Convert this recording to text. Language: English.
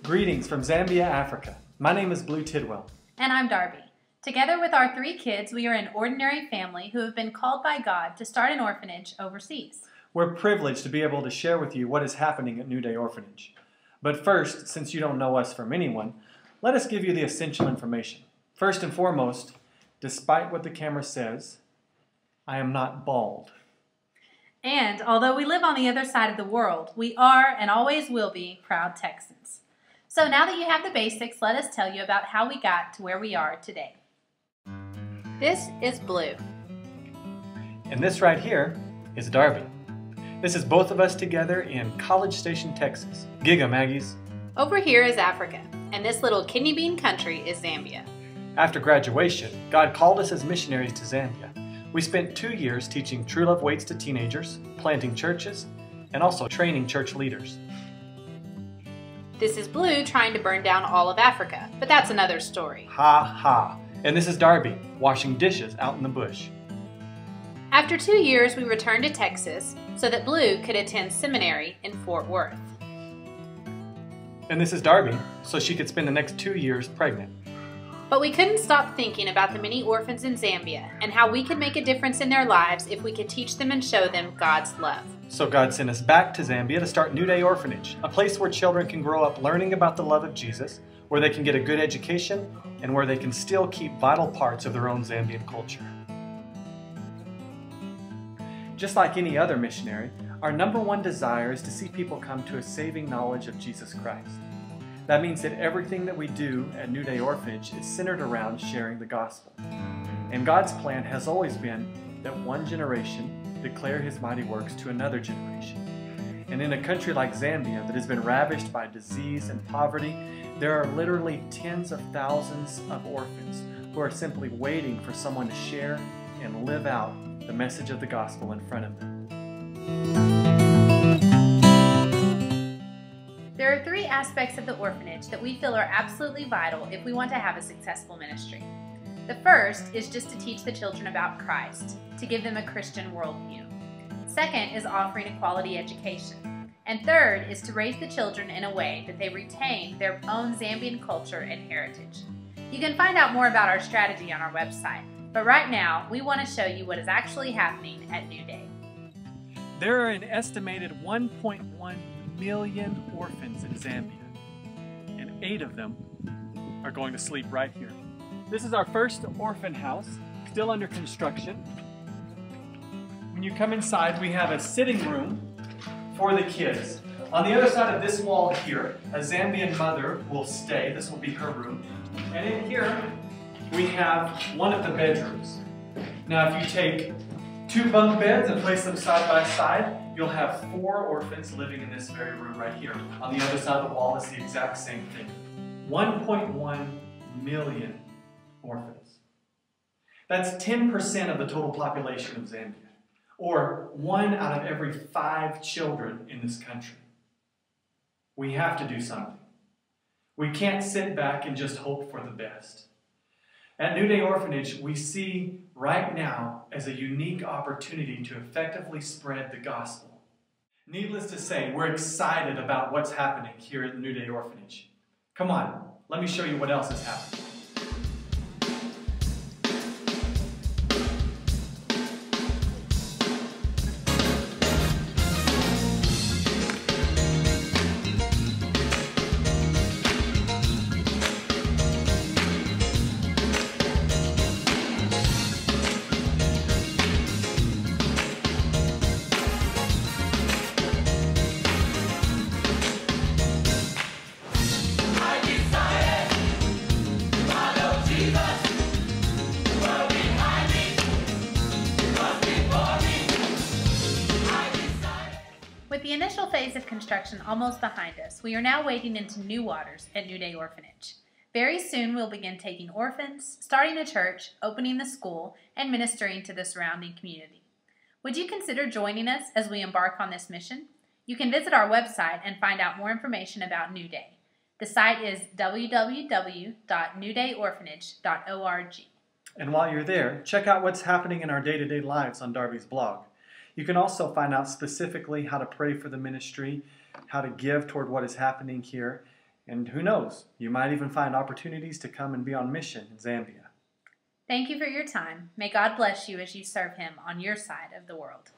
Greetings from Zambia, Africa. My name is Blue Tidwell. And I'm Darby. Together with our 3 kids, we are an ordinary family who have been called by God to start an orphanage overseas. We're privileged to be able to share with you what is happening at New Day Orphanage. But first, since you don't know us from anyone, let us give you the essential information. First and foremost, despite what the camera says, I am not bald. And although we live on the other side of the world, we are and always will be proud Texans. So now that you have the basics, let us tell you about how we got to where we are today. This is Blue. And this right here is Darby. This is both of us together in College Station, Texas. Giga Maggies. Over here is Africa, and this little kidney bean country is Zambia. After graduation, God called us as missionaries to Zambia. We spent 2 years teaching True Love Waits to teenagers, planting churches, and also training church leaders. This is Blue trying to burn down all of Africa, but that's another story. Ha ha. And this is Darby, washing dishes out in the bush. After 2 years, we returned to Texas so that Blue could attend seminary in Fort Worth. And this is Darby, so she could spend the next 2 years pregnant. But we couldn't stop thinking about the many orphans in Zambia and how we could make a difference in their lives if we could teach them and show them God's love. So God sent us back to Zambia to start New Day Orphanage, a place where children can grow up learning about the love of Jesus, where they can get a good education, and where they can still keep vital parts of their own Zambian culture. Just like any other missionary, our #1 desire is to see people come to a saving knowledge of Jesus Christ. That means that everything that we do at New Day Orphanage is centered around sharing the gospel. And God's plan has always been that one generation declare His mighty works to another generation. And in a country like Zambia that has been ravished by disease and poverty, there are literally tens of thousands of orphans who are simply waiting for someone to share and live out the message of the gospel in front of them. There are 3 aspects of the orphanage that we feel are absolutely vital if we want to have a successful ministry. The first is just to teach the children about Christ, to give them a Christian worldview. Second is offering a quality education. And third is to raise the children in a way that they retain their own Zambian culture and heritage. You can find out more about our strategy on our website, but right now we want to show you what is actually happening at New Day. There are an estimated 1.1 million orphans in Zambia, and 8 of them are going to sleep right here. This is our first orphan house, still under construction. When you come inside, we have a sitting room for the kids. On the other side of this wall here, a Zambian mother will stay. This will be her room. And in here, we have one of the bedrooms. Now, if you take 2 bunk beds and place them side by side, you'll have 4 orphans living in this very room right here. On the other side of the wall is the exact same thing. 1.1 million orphans. That's 10% of the total population of Zambia, or 1 out of every 5 children in this country. We have to do something. We can't sit back and just hope for the best. At New Day Orphanage, we see right now as a unique opportunity to effectively spread the gospel. Needless to say, we're excited about what's happening here at New Day Orphanage. Come on, let me show you what else is happening. With the initial phase of construction almost behind us, we are now wading into new waters at New Day Orphanage. Very soon we'll begin taking orphans, starting a church, opening the school, and ministering to the surrounding community. Would you consider joining us as we embark on this mission? You can visit our website and find out more information about New Day. The site is www.newdayorphanage.org. And while you're there, check out what's happening in our day-to-day lives on Darby's blog. You can also find out specifically how to pray for the ministry, how to give toward what is happening here, And who knows, you might even find opportunities to come and be on mission in Zambia. Thank you for your time. May God bless you as you serve Him on your side of the world.